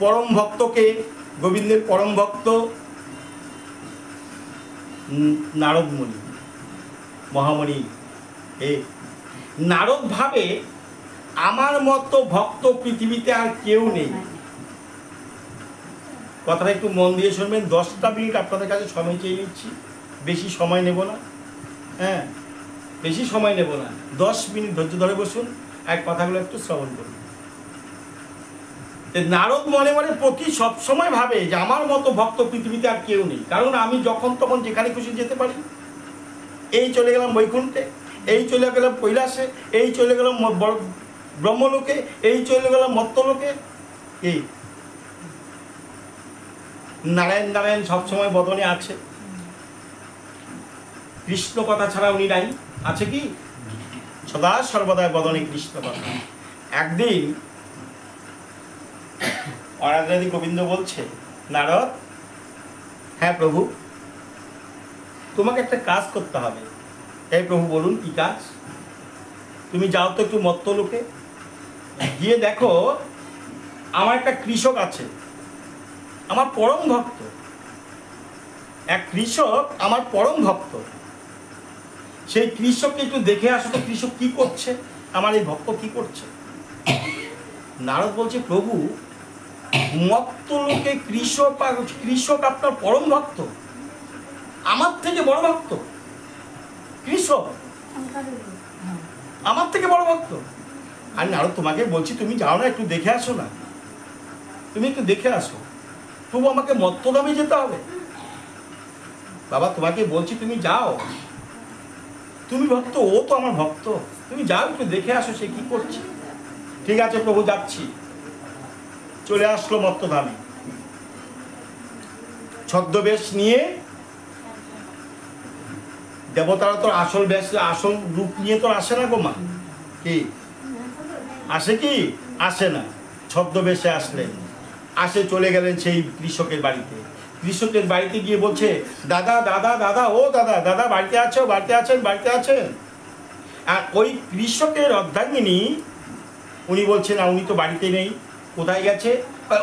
পরম ভক্তকে, গোবিন্দের পরম ভক্ত নারদ মুনি, মহামণি। নারদ ভাবে আমার মতো ভক্ত পৃথিবীতে আর কেউ নেই। কথাটা একটু মন দিয়ে শুনবেন। 10টা মিনিট আপনাদের কাছে সময় চেয়ে নিচ্ছি, বেশি সময় নেব না। হ্যাঁ, বেশি সময় নেব না, 10 মিনিট ধৈর্য ধরে বসুন, এক কথাগুলো একটু শ্রবণ করুন। নারদ মনে মনে প্রতি সবসময় ভাবে যে আমার মতো ভক্ত পৃথিবীতে আর কেউ নেই, কারণ আমি যখন তখন যেখানে খুশি যেতে পারি। এই চলে গেলাম বৈকুণ্ঠে, এই চলে গেলাম কৈলাসে, এই চলে গেলাম ব্রহ্মলোকে, এই চলে গেলাম মর্ত্যলোকে। এই নারায়ণ নারায়ণ সবসময় বদনে আছে, কৃষ্ণ কথা ছাড়া উনি নাই। আছে কি? সদা সর্বদা বদনে কৃষ্ণ কথা। একদিন অনাদি গোবিন্দ বলছে, নারদ, হ্যাঁ প্রভু, তোমাকে একটা কাজ করতে হবে। এই প্রভু বলুন কি কাজ? তুমি যাও তো একটু মর্ত্যলোকে, গিয়ে দেখো আমার একটা কৃষক আছে, আমার পরম ভক্ত। এক কৃষক আমার পরম ভক্ত, সেই কৃষককে একটু দেখে আসো তো, কৃষক কি করছে, আমার এই ভক্ত কি করছে। নারদ বলছে, প্রভু, মর্ত্যলোকে কৃষক আপনার পরম ভক্ত, আমার থেকে বড় ভক্ত। কৃষক আমার থেকে বড় ভক্ত। আর নারদ তোমাকে বলছি, তুমি যাও না, একটু দেখে আসো না, তুমি একটু দেখে আসো। তবু আমাকে মর্ত্যধামে যেতে হবে। বাবা, তোমাকে বলছি তুমি যাও, তুমি ভক্ত, ও তো আমার ভক্ত, তুমি যাও একটু দেখে আসো সে কি করছে। ঠিক আছে প্রভু, যাচ্ছি। চলে আসলো মর্ত্যধামে, ছদ্মবেশ নিয়ে। দেবতারা তো আসল বেশ, আসল রূপ নিয়ে তো আসে না গো মা। কি আসে? কি আসে না। ছদ্মবেশে আসলেন, আসে চলে গেলেন সেই কৃষকের বাড়িতে। কৃষকের বাড়িতে গিয়ে বলছে, দাদা দাদা দাদা, ও দাদা দাদা, বাড়িতে আছো? বাড়িতে আছেন? বাড়িতে আছেন? আর ওই কৃষকের অর্ধাঙ্গিনী, উনি বলছেন না, উনি তো বাড়িতে নেই। কোথায় গেছে?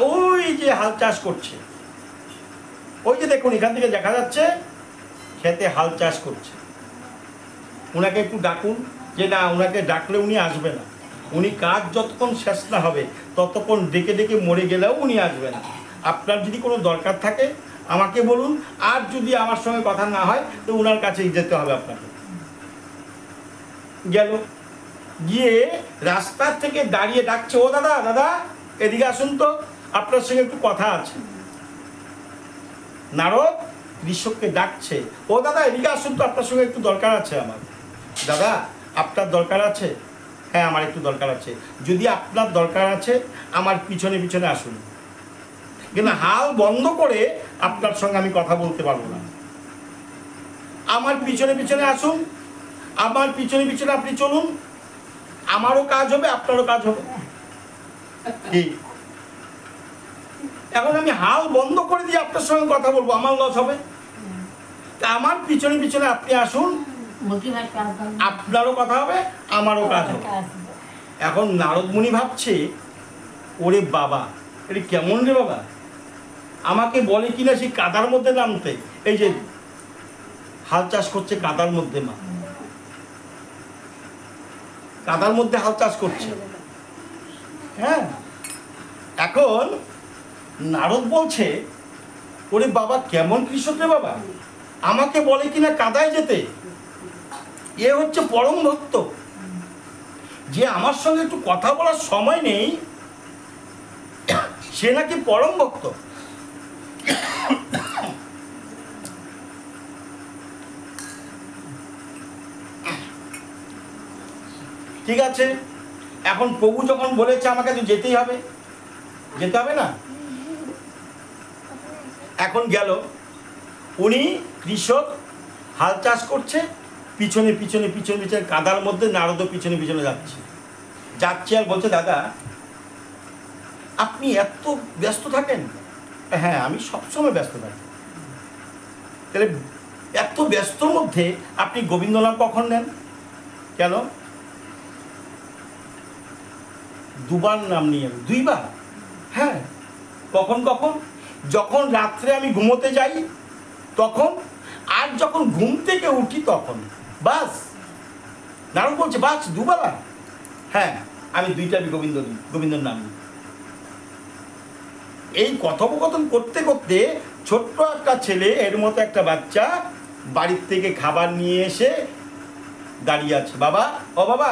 ওই যে হাল চাষ করছে, ওই যে দেখুন এখান থেকে দেখা যাচ্ছে খেতে হাল চাষ করছে। উনাকে একটু ডাকুন। যে না, উনাকে ডাকলে উনি আসবে না, উনি কাজ যতক্ষণ শেষ না হবে ততক্ষণ ডেকে ডেকে মরে গেলেও উনি আসবে না। আপনার যদি কোনো দরকার থাকে আমাকে বলুন, আর যদি আমার সঙ্গে কথা না হয় তো উনার কাছেই যেতে হবে আপনাকে। গেল, গিয়ে রাস্তার থেকে দাঁড়িয়ে ডাকছে, ও দাদা দাদা, এদিকে আসুন তো, আপনার সঙ্গে একটু কথা আছে। নারদ কৃষককে ডাকছে, ও দাদা এদিকে আসুন তো, আপনার সঙ্গে একটু দরকার আছে আমার। দাদা, আপনার দরকার আছে? হ্যাঁ, আমার একটু দরকার আছে। যদি আপনার দরকার আছে আমার পিছনে পিছনে আসুন, কিন্তু হাল বন্ধ করে আপনার সঙ্গে আমি কথা বলতে পারবো না। আমার পিছনে পিছনে আসুন, আমার পিছনে পিছনে আপনি চলুন, আমারও কাজ হবে, আপনারও কাজ হবে। এখন আমি হাল বন্ধ করে দিয়ে আপনার সঙ্গে কথা বলবো, আমার লস হবে। আমার পিছনে পিছনে আপনি আসুন, আপনারও কথা হবে, আমারও কাজ হবে। এখন নারদ মুনি ভাবছে, ওরে বাবা, এটা কেমন রে বাবা, আমাকে বলে কিনা সেই কাদার মধ্যে নামতে। এই যে হাল চাষ করছে কাদার মধ্যে, মা কাদার মধ্যে হাল চাষ করছে। হ্যাঁ, এখন নারদ বলছে, ওরে বাবা, কেমন কৃষক রে বাবা, আমাকে বলে কিনা কাদায় যেতে। এ হচ্ছে পরম ভক্ত, যে আমার সঙ্গে একটু কথা বলার সময় নেই, সে নাকি পরম ভক্ত। ঠিক আছে, এখন প্রভু যখন বলেছে আমাকে তো যেতেই হবে, যেতে হবে না? এখন গেল, উনি কৃষক হাল চাষ করছে, পিছনে পিছনে পিছনে পিছনে কাদার মধ্যে নারদ পিছনে পিছনে যাচ্ছে আর বলছে, দাদা আপনি এত ব্যস্ত থাকেন? হ্যাঁ, আমি সবসময় ব্যস্ত থাকি। তাহলে এত ব্যস্তর মধ্যে আপনি গোবিন্দ নাম কখন নেন? কেন? 2বার নাম নিয়ে? 2বার? হ্যাঁ, কখন কখন? যখন রাত্রে আমি ঘুমোতে যাই তখন, আর যখন ঘুম থেকে উঠি তখন। বাস। নারদ বলছে বাস দুবেলা? হ্যাঁ, আমি দুইটা গোবিন্দর নাম নিই। এই কথোপকথন করতে করতে ছোট্ট একটা ছেলে, এর মতো একটা বাচ্চা বাড়ির থেকে খাবার নিয়ে এসে দাঁড়িয়ে আছে। বাবা, ও বাবা,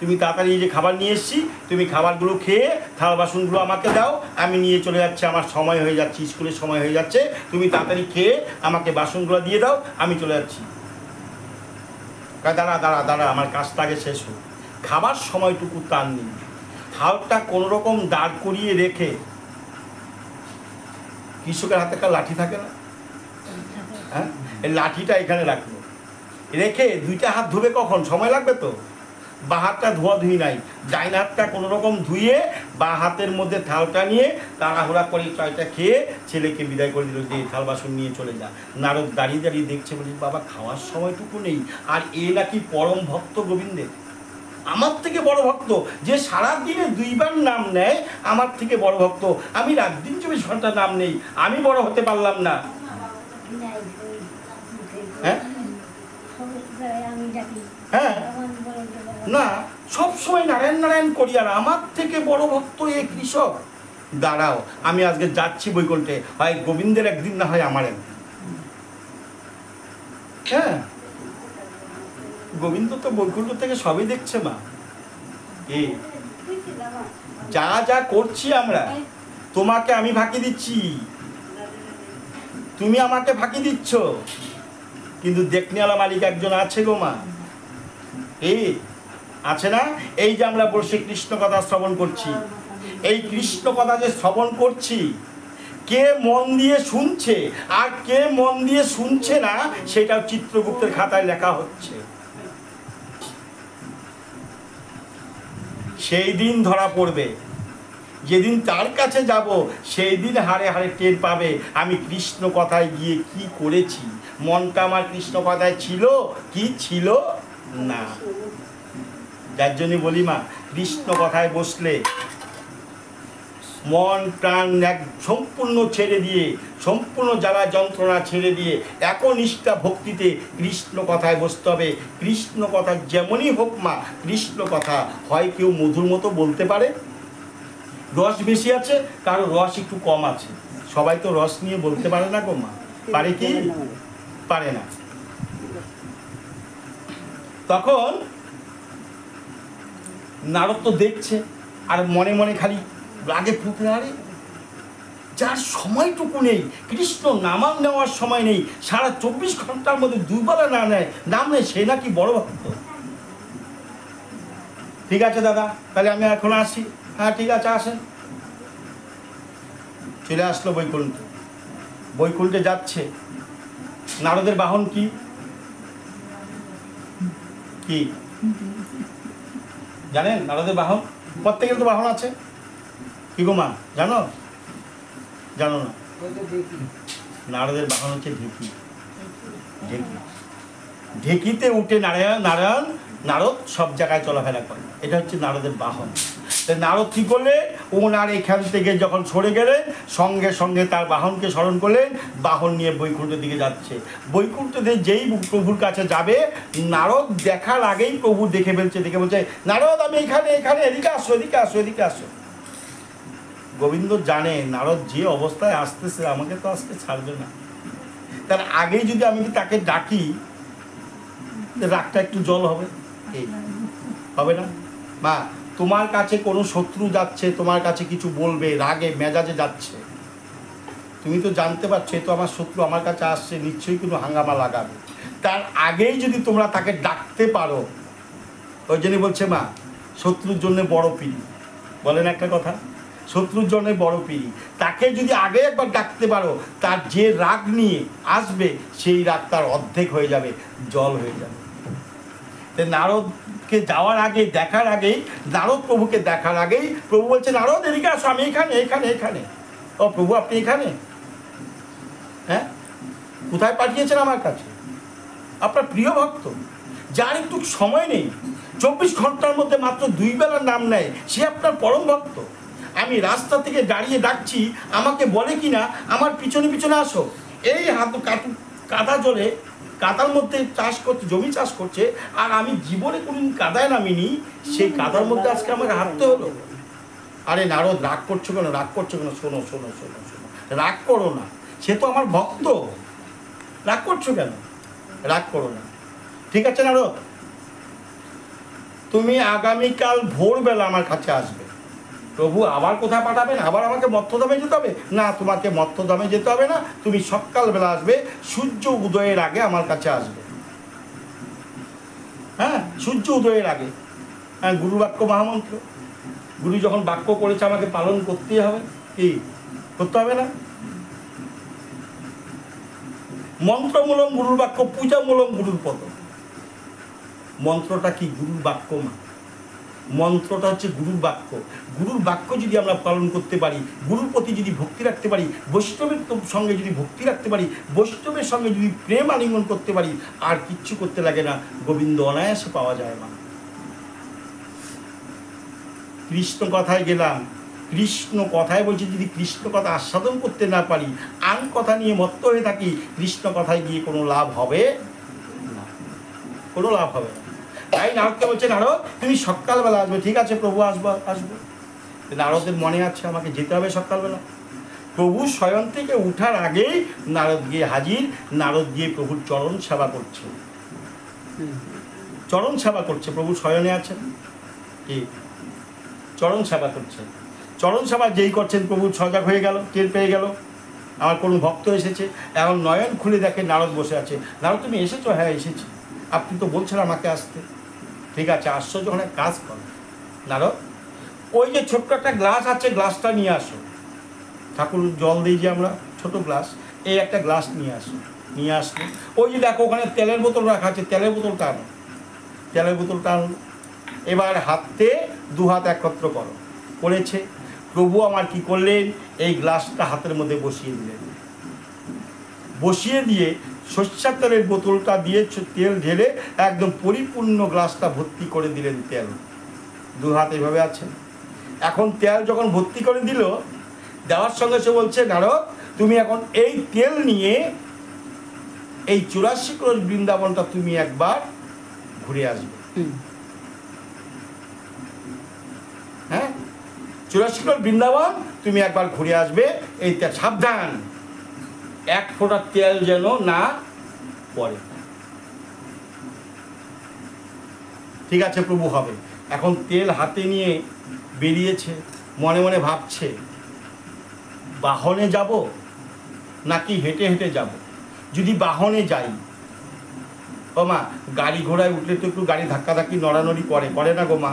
তুমি তাড়াতাড়ি যে খাবার নিয়ে এসছি, তুমি খাবারগুলো খেয়ে থালা বাসনগুলো আমাকে দাও, আমি নিয়ে চলে যাচ্ছি, আমার সময় হয়ে যাচ্ছে, স্কুলের সময় হয়ে যাচ্ছে, তুমি তাড়াতাড়ি খেয়ে আমাকে বাসনগুলো দিয়ে দাও, আমি চলে যাচ্ছি। দাঁড়া দাঁড়া দাঁড়া, আমার কাজটা আগে শেষ হোক। খাবার সময়টুকু তার নেই। থালটা কোনোরকম দাঁড় করিয়ে রেখে, কৃষকের হাতে একটা লাঠি থাকে না, হ্যাঁ, এই লাঠিটা এখানে রাখলো, রেখে দুইটা হাত ধুবে কখন? সময় লাগবে তো। বা হাতটা ধোয়াধুয়ি নাই, ডাইন হাতটা কোনো রকম ধুয়ে বা হাতের মধ্যে থালটা নিয়ে তাড়াহুড়া করে চায়টা খেয়ে ছেলেকে বিদায় করে দিল, যে থাল বাসন নিয়ে চলে যা। নারদ দাঁড়িয়ে দাঁড়িয়ে দেখছে, বলি বাবা খাওয়ার সময়টুকু নেই। আর এ নাকি পরম ভক্ত গোবিন্দের, আমার থেকে বড় ভক্ত, যে সারাদিনে দুইবার নাম নেয়, আমার থেকে বড় ভক্ত। আমি রাত দিন 24 ঘন্টা নাম নেই, আমি বড় হতে পারলাম না। হ্যাঁ হ্যাঁ, না, সবসময় নারায়ণ নারায়ণ করি, আর আমার থেকে বড় ভক্ত এ কৃষক। দাঁড়াও, আমি আজকে যাচ্ছি বৈকুণ্ঠে, হয় গোবিন্দের একদিন, না হয় আমার একদিন। হ্যাঁ, গোবিন্দ তো বৈকুণ্ঠ থেকে সবই দেখছে মা। যা যা করছি আমরা, তোমাকে আমি ফাঁকি দিচ্ছি, তুমি আমাকে ফাঁকি দিচ্ছ, কিন্তু দেখনেওয়ালা মালিক একজন আছে গো মা। এই আছে না? এই যে আমরা বসে কৃষ্ণ কথা শ্রবণ করছি, এই কৃষ্ণ কথা যে শ্রবণ করছি, কে মন দিয়ে শুনছে আর কে মন দিয়ে শুনছে না, সেটাও চিত্রগুপ্তের খাতায় লেখা হচ্ছে। সেই দিন ধরা পড়বে, যেদিন তার কাছে যাব, সেই দিন হারে হারে টের পাবে আমি কৃষ্ণ কথায় গিয়ে কি করেছি। মনটা আমার কৃষ্ণ কথায় ছিল কি ছিল না। যার জন্য বলি মা, কৃষ্ণ কথায় বসলে মন প্রাণ এক সম্পূর্ণ ছেড়ে দিয়ে, সম্পূর্ণ জ্বালা যন্ত্রণা ছেড়ে দিয়ে একনিষ্ঠা ভক্তিতে কৃষ্ণ কথায় বসতে হবে। কৃষ্ণ কথা যেমনই হোক মা, কৃষ্ণ কথা হয় কেউ মধুর মতো বলতে পারে, রস বেশি আছে, কারো রস একটু কম আছে, সবাই তো রস নিয়ে বলতে পারে না গো মা। পারে কি? পারে না। তখন নারদ তো দেখছে, আর মনে মনে খালি রাগে ফুটে, আরে যার সময়টুকু নেই, কৃষ্ণ নাম নেওয়ার সময় নেই, সারা 24 ঘন্টার মধ্যে দুবেলা না নেয়, নাম নেয়, সে নাকি বড় ভক্ত। ঠিক আছে দাদা, তাহলে আমি এখন আসি। হ্যাঁ ঠিক আছে, আসেন। চলে আসলো বৈকুণ্ঠে। বৈকুণ্ঠে যাচ্ছে। নারদের বাহন কি কি জানেন? নারদের বাহন, প্রত্যেকের তো বাহন আছে। কি গো মা, জানো? জানো না? নারদের বাহন হচ্ছে ঢেকি। ঢেকি, ঢেকিতে উঠে নারদ সব জায়গায় চলাফেরা করে, এটা হচ্ছে নারদের বাহন। নারদ কি করলে, ওনার এখান থেকে যখন সরে গেলেন, সঙ্গে সঙ্গে তার বাহনকে স্মরণ করলেন, বাহন নিয়ে বৈকুণ্ঠের দিকে যাচ্ছে। বৈকুণ্ঠতে যেই প্রভুর কাছে যাবে, নারদ দেখার আগেই প্রভু দেখে ফেলছে, দেখে বলছে, নারদ আমি এখানে, এখানে, এদিকে আসো, এদিকে আসো, এদিকে আসো। গোবিন্দ জানে নারদ যে অবস্থায় আসতেছে, আমাকে তো আজকে ছাড়বে না। তার আগেই যদি আমি তাকে ডাকি, রাগটা একটু জল হবে, হবে না? মা, তোমার কাছে কোনো শত্রু যাচ্ছে, তোমার কাছে কিছু বলবে, রাগে মেজাজে যাচ্ছে, তুমি তো জানতে পারছো তো আমার শত্রু আমার কাছে আসছে, নিশ্চয়ই কোনো হাঙ্গামা লাগাবে। তার আগেই যদি তোমরা তাকে ডাকতে পারো, ওই জন্যই বলছে মা, শত্রুর জন্য বড় পিড়ি, বলেন একটা কথা, শত্রুর জন্য বড় পিড়ি। তাকে যদি আগে একবার ডাকতে পারো, তার যে রাগ নিয়ে আসবে, সেই রাগ তার অর্ধেক হয়ে যাবে, জল হয়ে যাবে। নারদকে যাওয়ার আগে, দেখার আগেই, নারদ প্রভুকে দেখার আগেই প্রভু বলছে, নারদ এদিকে আসো, আমি এখানে, এখানে, এখানে। ও প্রভু, আপনি এখানে? হ্যাঁ, কোথায় পাঠিয়েছেন? আমার কাছে। আপনার প্রিয় ভক্ত, যার একটু সময় নেই, 24 ঘন্টার মধ্যে মাত্র 2 বেলার নাম নেয়, সে আপনার পরম ভক্ত। আমি রাস্তা থেকে দাঁড়িয়ে ডাকছি, আমাকে বলে কি না আমার পিছনে পিছনে আসো। এই কাদা জলে, কাদার মধ্যে চাষ করছে, জমি চাষ করছে, আর আমি জীবনে কোনদিন কাদায় নামিনি, সেই কাদার মধ্যে আজকে আমাকে হাঁটতে হলো। আরে নারদ, রাগ করছো কেন? রাগ করছো কেন? শোনো শোনো শোনো শোনো, রাগ করো না, সে তো আমার ভক্ত, রাগ করছো কেন? রাগ করো না, ঠিক আছে নারদ? তুমি আগামীকাল ভোরবেলা আমার কাছে আসবে। প্রভু আবার কোথায় পাঠাবেন? আবার আমাকে মত্তধামে যেতে হবে? না, তোমাকে মত্তধামে যেতে হবে না, তুমি সকালবেলা আসবে, সূর্য উদয়ের আগে আমার কাছে আসবে। হ্যাঁ, সূর্য উদয়ের আগে। হ্যাঁ, গুরু বাক্য মহামন্ত্র, গুরু যখন বাক্য করেছে আমাকে পালন করতেই হবে। কি করতে হবে না? মন্ত্রমূলম গুরুর বাক্য, পূজামূলম গুরুর পদ। মন্ত্রটা কি? গুরুর বাক্য। মন্ত্রটা হচ্ছে গুরুর বাক্য। গুরুর বাক্য যদি আমরা পালন করতে পারি, গুরুর প্রতি যদি ভক্তি রাখতে পারি, বৈষ্ণবের সঙ্গে যদি ভক্তি রাখতে পারি, বৈষ্ণবের সঙ্গে যদি প্রেম আলিঙ্গন করতে পারি, আর কিচ্ছু করতে লাগে না, গোবিন্দ অনায়াসে পাওয়া যায়। মা, কৃষ্ণ কথায় গেলাম, কৃষ্ণ কথায় বলছি, যদি কৃষ্ণ কথা আস্বাদন করতে না পারি, আন কথা নিয়ে মত্ত হয়ে থাকি, কৃষ্ণ কথায় গিয়ে কোনো লাভ হবে না, কোনো লাভ হবে না। তাই নারদকে বলছে, নারদ তুমি সকালবেলা আসবে। ঠিক আছে প্রভু, আসবো আসবো। নারদের মনে আছে আমাকে যেতে হবে সকালবেলা। প্রভু শয়ন থেকে উঠার আগেই নারদ গিয়ে হাজির, নারদ গিয়ে প্রভুর চরণ সেবা করছে, চরণ সেবা করছে। প্রভু শয়নে আছেন, কি চরণ সেবা করছে। চরণ সেবা যেই করছেন, প্রভু সজাগ হয়ে গেল, টের পেয়ে গেল আমার কোনো ভক্ত এসেছে। এখন নয়ন খুলে দেখে নারদ বসে আছে। নারদ তুমি এসেছো? হ্যাঁ এসেছি, আপনি তো বলছেন আমাকে আসতে। ঠিক আছে, আসছো যখন এক কাজ করো নারদ, ওই যে ছোট্ট একটা গ্লাস আছে, গ্লাসটা নিয়ে আসো। ঠাকুর জল দিই যে আমরা, ছোট গ্লাস, এই একটা গ্লাস নিয়ে আসো। নিয়ে আসলো। ওই যে দেখো ওখানে তেলের বোতল রাখা আছে, তেলের বোতলটা আনো। তেলের বোতলটা আনলো। এবার হাতে দু হাত একত্র করো। করেছে। প্রভু আমার কি করলেন? এই গ্লাসটা হাতের মধ্যে বসিয়ে দিলেন। বসিয়ে দিয়ে সর্ষের তেলের বোতলটা দিয়ে তেল ঢেলে একদম পরিপূর্ণ গ্লাসটা ভর্তি করে দিলেন তেল। দু হাত এইভাবে আছে। এখন তেল যখন ভর্তি করে দিল, দেওয়ার সঙ্গে সে বলছে, নারদ তুমি এখন এই তেল নিয়ে এই 84 ক্রোশ বৃন্দাবনটা তুমি একবার ঘুরে আসবে। হ্যাঁ, 84 ক্রোশ বৃন্দাবন তুমি একবার ঘুরে আসবে। এই সাবধান, এক ফোঁটা তেল যেন না পড়ে। ঠিক আছে প্রভু, হবে। এখন তেল হাতে নিয়ে বেরিয়েছে, মনে মনে ভাবছে বাহনে যাব নাকি হেঁটে হেঁটে যাব। যদি বাহনে যাই, ও মা গাড়ি ঘোড়ায় উঠলে তো একটু গাড়ি ধাক্কাধাক্কি নড়ানড়ি করে না গো মা?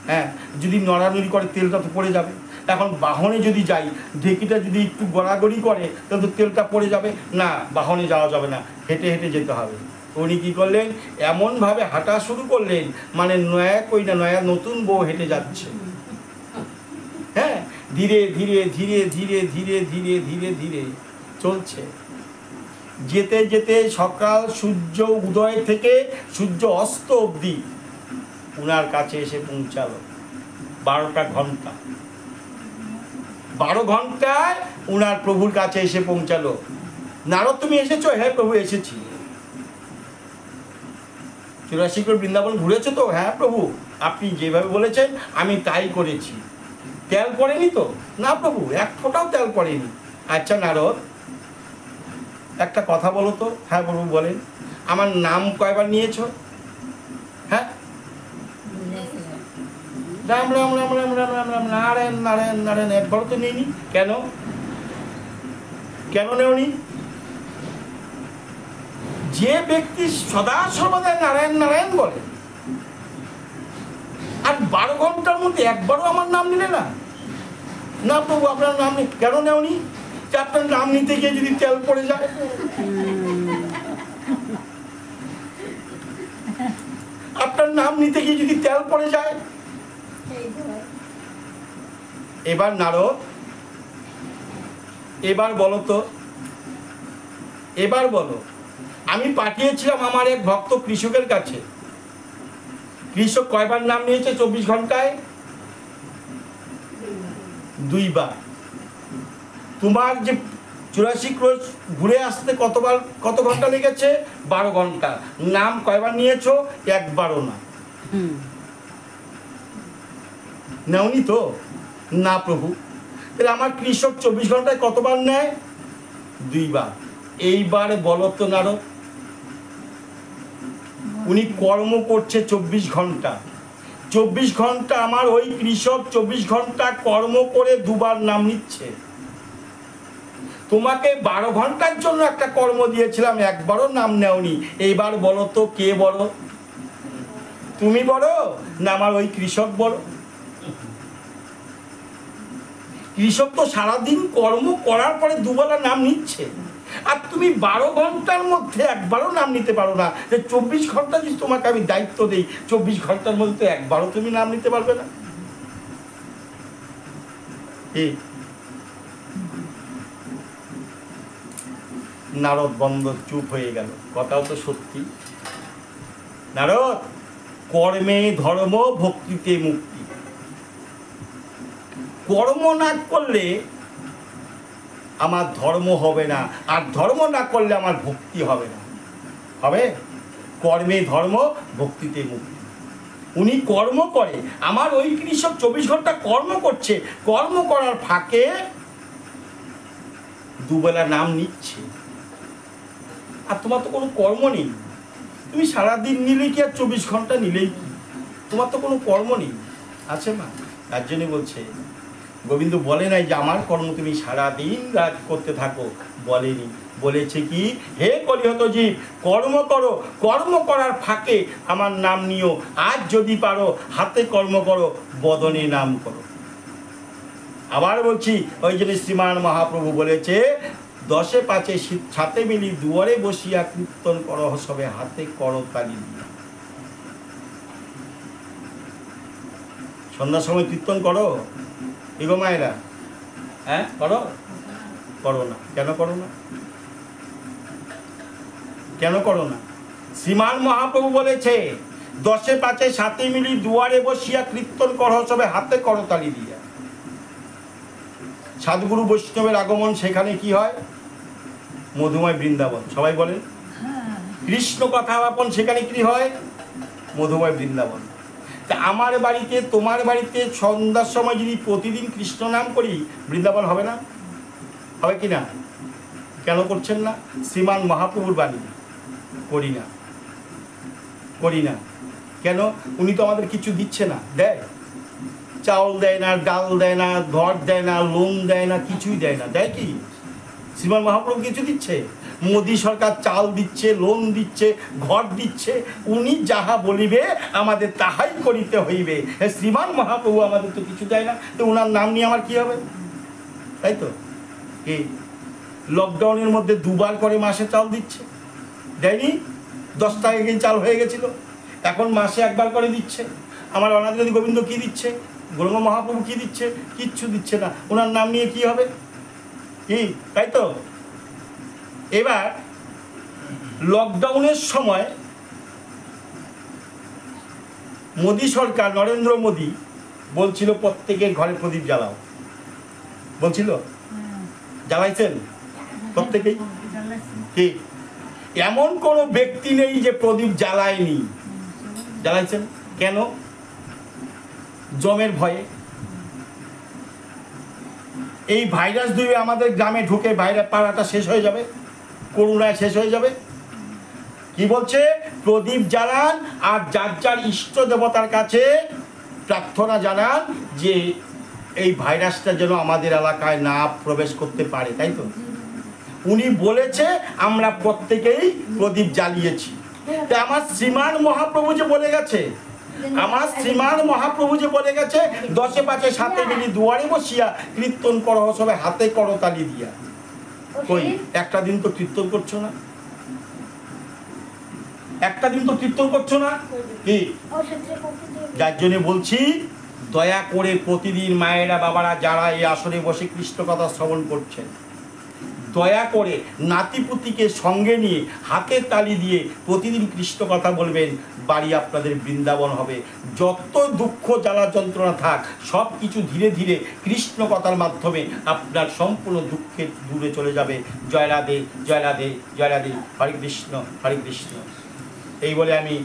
হ্যাঁ, যদি নড়ানড়ি করে তেলটা তো পড়ে যাবে। এখন বাহনে যদি যাই, ঢেকিটা যদি একটু গড়াগড়ি করে তাহলে তো তেলটা পড়ে যাবে। না, বাহনে যাওয়া যাবে না, হেঁটে হেঁটে যেতে হবে। উনি কী করলেন? এমনভাবে হাঁটা শুরু করলেন, মানে নয়া কই না নয়া নতুন বউ হেঁটে যাচ্ছে। হ্যাঁ, ধীরে ধীরে ধীরে ধীরে ধীরে ধীরে ধীরে ধীরে চলছে। যেতে যেতে সকাল সূর্য উদয় থেকে সূর্য অস্ত অবধি উনার কাছে এসে পৌঁছালো 12টা ঘন্টা। 12 ঘন্টায় উনার প্রভুর কাছে এসে পৌঁছালো। নারদ তুমি এসেছো? হ্যাঁ প্রভু এসেছি। 84 ক্রোশ বৃন্দাবন ঘুরেছো তো? হ্যাঁ প্রভু, আপনি যেভাবে বলেছেন আমি তাই করেছি। তেল পড়েনি তো? না প্রভু, এক ফোঁটাও তেল পড়েনি। আচ্ছা নারদ, একটা কথা বলো তো। হ্যাঁ প্রভু বলেন। আমার নাম কয়বার নিয়েছো? হ্যাঁ, রাম রাম রাম রাম রাম রাম রাম নারায়ণ নারায়ণ নারায়ণ, একবারও তো নেইনি। কেন? কেন নেওনি? যে ব্যক্তি সদা সর্বদা নারায়ণ নারায়ণ বলে, আর 12 ঘন্টার মধ্যে একবারও আমার নাম নিলে না? না প্রভু আপনার নাম নেই। কেন নেওনি? যে আপনার নাম নিতে গিয়ে যদি তেল পড়ে যায়। আপনার নাম নিতে গিয়ে যদি তেল পড়ে যায়। এবার নারদ, এবার বলো তো, এবার বলো, আমি পাঠিয়েছিলাম আমার এক ভক্ত কৃষকের কাছে। কৃষক কয়বার নাম নিয়েছে 24 ঘন্টায়? 2বার। তোমার যে 84 ক্রোশ ঘুরে আসতে কত ঘন্টা লেগেছে? 12 ঘন্টা। নাম কয়বার নিয়েছো? একবারও না। নেওনি তো? না প্রভু। তাহলে আমার কৃষক 24 ঘন্টায় কতবার নেয়? 2বার। এইবার বলো তো নারদ, উনি কর্ম করছে 24 ঘন্টা। 24 ঘন্টা আমার ওই কৃষক 24 ঘন্টা কর্ম করে 2বার নাম নিচ্ছে। তোমাকে 12 ঘন্টার জন্য একটা কর্ম দিয়েছিলাম, একবারও নাম নেওনি। এইবার বলো তো কে বড়? তুমি বড় না আমার ওই কৃষক বড়? কৃষক তো সারাদিন কর্ম করার পরে 2বেলা নাম নিচ্ছে, আর তুমি 12 ঘন্টার মধ্যে একবারও নাম নিতে পারো না। যে 24 ঘন্টা যদি তোমাকে আমি দায়িত্ব দিই, 24 ঘন্টার মধ্যে তো একবারও তুমি নাম নিতে পারবে না। নারদ বন্ধ চুপ হয়ে গেল। কথাও তো সত্যি। নারদ, কর্মে ধর্ম, ভক্তিতে মুক্তি। কর্ম না করলে আমার ধর্ম হবে না, আর ধর্ম না করলে আমার ভক্তি হবে না। হবে? কর্মে ধর্ম, ভক্তিতে মুক্তি। উনি কর্ম করে, আমার ওই কৃষক 24 ঘন্টা কর্ম করছে, কর্ম করার ফাঁকে 2বেলা নাম নিচ্ছে। আর তোমার তো কোনো কর্ম নেই। তুমি সারাদিন নিলে কি আর 24 ঘন্টা নিলেই কি? তোমার তো কোনো কর্ম নেই, আছে না? তার জন্য বলছে, গোবিন্দ বলে নাই যে আমার কর্ম তুমি সারাদিন রাত করতে থাকো, বলেনি। বলেছে কি, হে কলিহত জীব, কর্ম করো, কর্ম করার ফাঁকে আমার নাম নিও। আজ যদি পারো হাতে কর্ম করো, বদনে নাম করো। আবার বলছি, ওই জন্য শ্রীমান মহাপ্রভু বলেছে, 10-5 ছাতে মিলি দুয়ারে বসিয়া কীর্তন করো সবে হাতে করতালি দিয়া। সন্ধ্যার সময় কীর্তন করো এগো মায়েরা? হ্যাঁ, করো? করো না। কেন করো না? কেন করো না? শ্রীমান মহাপ্রভু বলেছে, 10-5 ছাতে মিলি দুয়ারে বসিয়া কীর্তন করো সবে হাতে করতালি দিয়া। সাধুগুরু বৈষ্ণবের আগমন, সেখানে কি হয়? মধুময় বৃন্দাবন। সবাই বলেন কৃষ্ণ কথা আলাপন, সেখানে কি হয়? মধুময় বৃন্দাবন। তা আমার বাড়িতে, তোমার বাড়িতে সন্ধ্যার সময় যদি প্রতিদিন কৃষ্ণ নাম করি, বৃন্দাবন হবে না? হবে কি না? কেন করছেন না? শ্রীমান মহাপ্রভুর বাণী করি না, করি না। কেন? উনি তো আমাদের কিছু দিচ্ছে না। দেয়? চাউল দেয় না, ডাল দেয় না, ঘর দেয় না, লোন দেয় না, কিছুই দেয় না। দেয় কি? শ্রীমান মহাপ্রভু কিছু দিচ্ছে? মোদী সরকার চাল দিচ্ছে, লোন দিচ্ছে, ঘর দিচ্ছে। উনি যাহা বলিবে আমাদের তাহাই করিতে হইবে। শ্রীমান মহাপ্রভু আমাদের তো কিছু দেয় না, তো ওনার নাম নিয়ে আমার কি হবে? তাই তো? কি লকডাউনের মধ্যে 2বার করে মাসে চাল দিচ্ছে? দেয়নি? 10 টাকা কেজি চাল হয়ে গেছিল, এখন মাসে 1বার করে দিচ্ছে। আমার অনাদি গোবিন্দ কি দিচ্ছে? গৌরাঙ্গ মহাপ্রভু কি দিচ্ছে? কিচ্ছু দিচ্ছে না। ওনার নাম নিয়ে কি হবে? কি? তাই তো? এবার লকডাউনের সময় মোদী সরকার, নরেন্দ্র মোদী বলছিল প্রত্যেকের ঘরে প্রদীপ জ্বালাও। বলছিল? জ্বালাইছেন প্রত্যেকেই? কি এমন কোনো ব্যক্তি নেই যে প্রদীপ জ্বালায়নি। জ্বালাইছেন। কেন? জমের ভয়ে। এই ভাইরাস দুই আমাদের গ্রামে ঢুকে ভাইরাস পাড়াটা শেষ হয়ে যাবে, করোনায় শেষ হয়ে যাবে। কি বলছে? প্রদীপ জ্বালান আর যার যার ইষ্ট দেবতার কাছে প্রার্থনা জানান যে এই ভাইরাসটা যেন আমাদের এলাকায় না প্রবেশ করতে পারে। তাই তো? উনি বলেছে, আমরা প্রত্যেকেই প্রদীপ জ্বালিয়েছি। তা আমার শ্রীমান মহাপ্রভু যে বলে গেছে, আমার শ্রীমান মহাপ্রভু যে বলে গেছে, 10-5 ছাতে মিলি দুয়ারে বসিয়া কীর্তন করো সবে হাতে করতালি দিয়া। কই একটা দিন তো কীর্তন করছো না? একটা দিন তো কীর্তন করছো না। কি? যার জন্য বলছি, দয়া করে প্রতিদিন মায়েরা, বাবারা যারা এই আসরে বসে কৃষ্ণ কথা শ্রবণ করছেন, দয়া করে নাতিপুতিকে সঙ্গে নিয়ে হাতে তালি দিয়ে প্রতিদিন কৃষ্ণ কথা বলবেন, বাড়ি আপনাদের বৃন্দাবন হবে। যত দুঃখ জ্বালা যন্ত্রণা থাক সব কিছু ধীরে ধীরে কৃষ্ণ কথার মাধ্যমে আপনার সম্পূর্ণ দুঃখের দূরে চলে যাবে। জয় রাধে, জয় রাধে, জয় রাধে, হরে কৃষ্ণ, হরে কৃষ্ণ। এই বলে আমি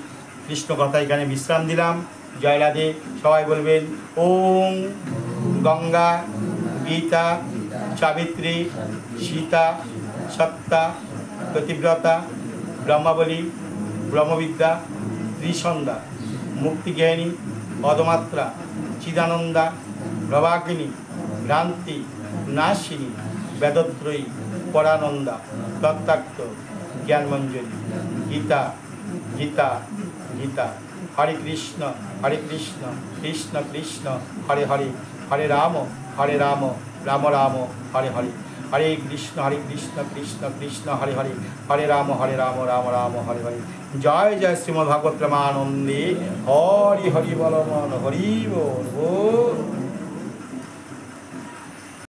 কৃষ্ণ কথা এখানে বিশ্রাম দিলাম। জয় রাধে। সবাই বলবেন ওম গঙ্গা, গীতা, সাবিত্রী, সীতা, সত্তা, প্রতিব্রতা, ব্রহ্মাবলী, ব্রহ্মবিদ্যা, ত্রিসন্ধ্যা, মুক্তিজ্ঞানী, পদমাত্রা, চিদানন্দা, প্রভাকিনী, ভ্রান্তি নাশিনী, বেদত্রয়ী, পরানন্দা, তত্ত্বাক্ত, জ্ঞানমঞ্জরী, গীতা, গীতা, গীতা। হরে কৃষ্ণ, হরে কৃষ্ণ, কৃষ্ণ কৃষ্ণ, হরে হরে, হরে রাম, রাম রাম, হরে হরে। হরে কৃষ্ণ, কৃষ্ণ কৃষ্ণ, হরে হরে, হরে রাম, রাম রাম, হরে হরে। জয় জয় শ্রীমদ্ ভাগবত প্রেমানন্দে। হরি হরি বল মন, হরি বল।